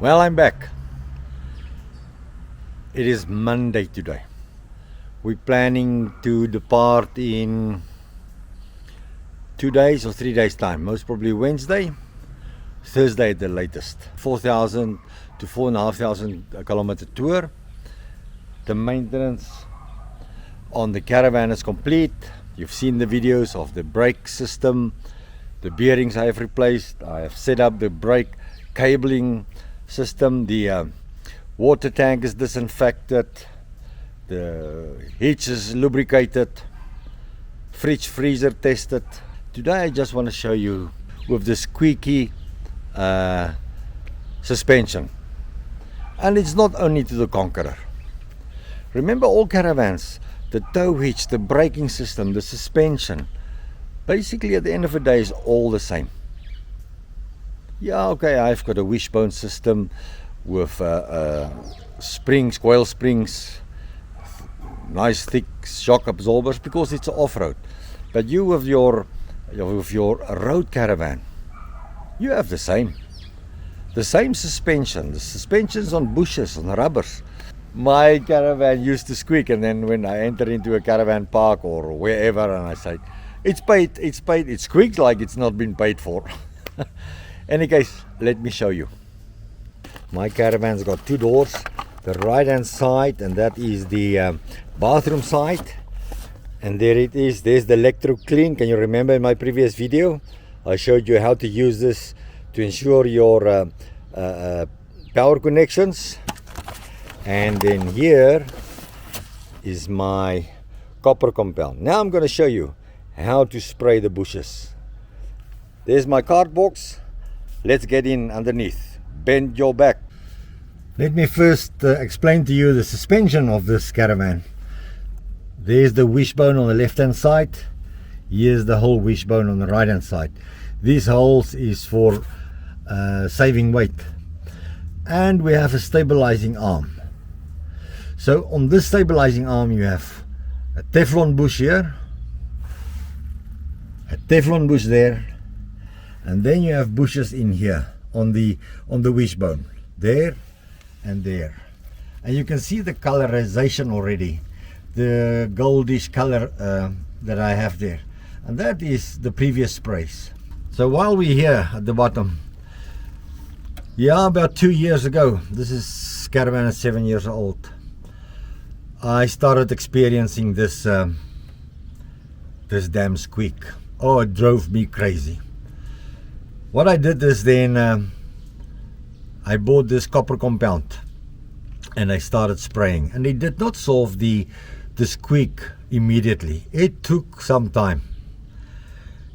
Well, I'm back. It is Monday today. We're planning to depart in 2 days or 3 days time. Most probably Wednesday, Thursday at the latest. 4,000 to 4,500 kilometer tour. The maintenance on the caravan is complete. You've seen the videos of the brake system. The bearings I have replaced. I have set up the brake cabling system. The water tank is disinfected. The hitch is lubricated. Fridge freezer tested. Today I just want to show you with the Squicky suspension. And it's not only to the Conqueror. Remember, all caravans, the tow hitch, the braking system, the suspension, basically at the end of the day is all the same. Yeah, okay, I've got a wishbone system with springs, coil springs, nice thick shock absorbers because it's off-road. But you with your road caravan, you have the same suspension. The suspension's on bushes, on rubbers. My caravan used to squeak, and then when I enter into a caravan park or wherever and I say, it's paid, it squeaks like it's not been paid for. Any case, let me show you. My caravan's got two doors, the right hand side, and that is the bathroom side. And there it is, there's the electro clean. Can you remember in my previous video? I showed you how to use this to ensure your power connections. And then here is my copper compound. Now I'm going to show you how to spray the bushes. There's my card box. Let's get in underneath. Bend your back. Let me first explain to you the suspension of this caravan. There's the wishbone on the left hand side. Here's the whole wishbone on the right hand side. These holes is for saving weight. And we have a stabilizing arm. So on this stabilizing arm you have a Teflon bush here, a Teflon bush there, and then you have bushes in here on the wishbone, there and there. And you can see the colorization already, the goldish color that I have there. And that is the previous sprays. So while we're here at the bottom, yeah, about 2 years ago, this is caravan is 7 years old, I started experiencing this damn squeak. Oh, it drove me crazy. What I did is then I bought this copper compound and I started spraying, and it did not solve the squeak immediately. It took some time.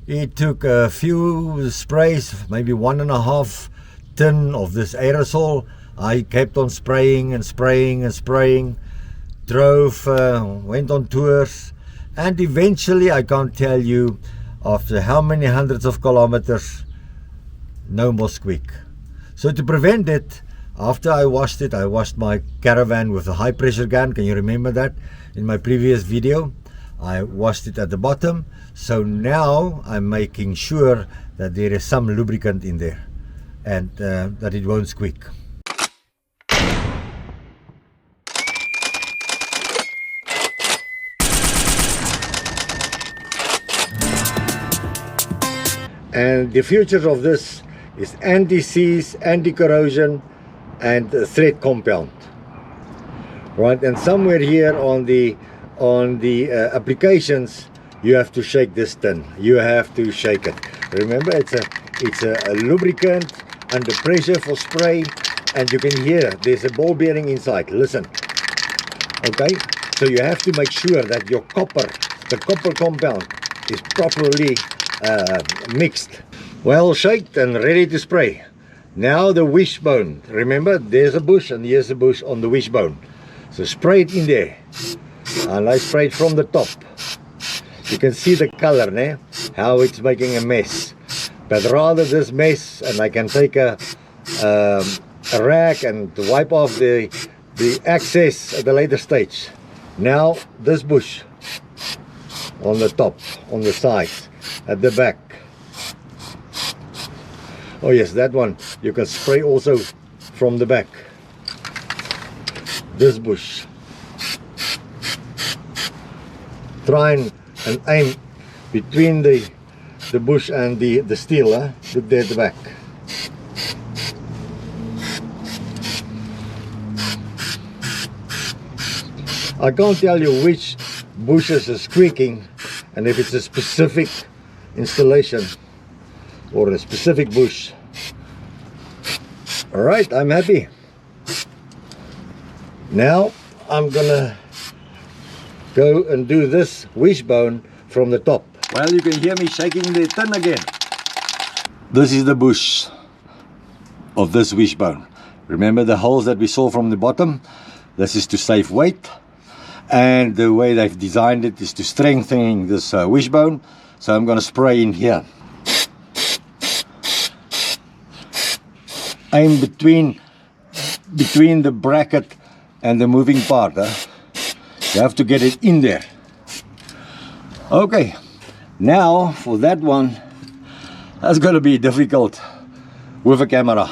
It took a few sprays, maybe 1.5 tin of this aerosol. I kept on spraying and spraying and spraying. Drove, went on tours, and eventually, I can't tell you after how many hundreds of kilometers, no more squeak. So to prevent it, after I washed my caravan with a high pressure gun. Can you remember that in my previous video? I washed it at the bottom. So now I'm making sure that there is some lubricant in there and that it won't squeak. And the features of this is anti-seize, anti-corrosion, and thread compound. Right, and somewhere here on the applications, you have to shake this tin. You have to shake it. Remember, it's a lubricant under pressure for spray, and you can hear there's a ball bearing inside. Listen. Okay, so you have to make sure that your the copper compound is properly mixed, well shaked and ready to spray. Now the wishbone, remember there's a bush and here's a bush on the wishbone, so spray it in there. And I spray it from the top. You can see the color, né? How it's making a mess. But rather this mess, and I can take a rag and wipe off the excess at the later stage. Now this bush on the top, on the sides, at the back. Oh yes, that one you can spray also from the back. This bush. Try and aim between the bush and the steel. Look there at the back. I can't tell you which bushes is squeaking and if it's a specific installation or a specific bush. Alright, I'm happy. Now I'm gonna go and do this wishbone from the top. Well, you can hear me shaking the tin again. This is the bush of this wishbone. Remember the holes that we saw from the bottom? This is to save weight, and the way they've designed it is to strengthen this wishbone. So I'm going to spray in here. Aim between the bracket and the moving part. You have to get it in there. Okay, now for that one, that's going to be difficult with a camera.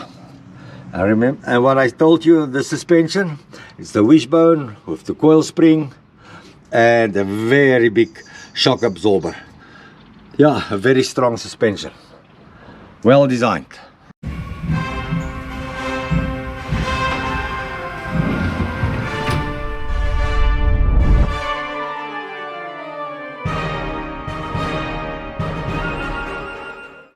I remember, and what I told you, the suspension, it's the wishbone with the coil spring and a very big shock absorber. Yeah, a very strong suspension. Well designed.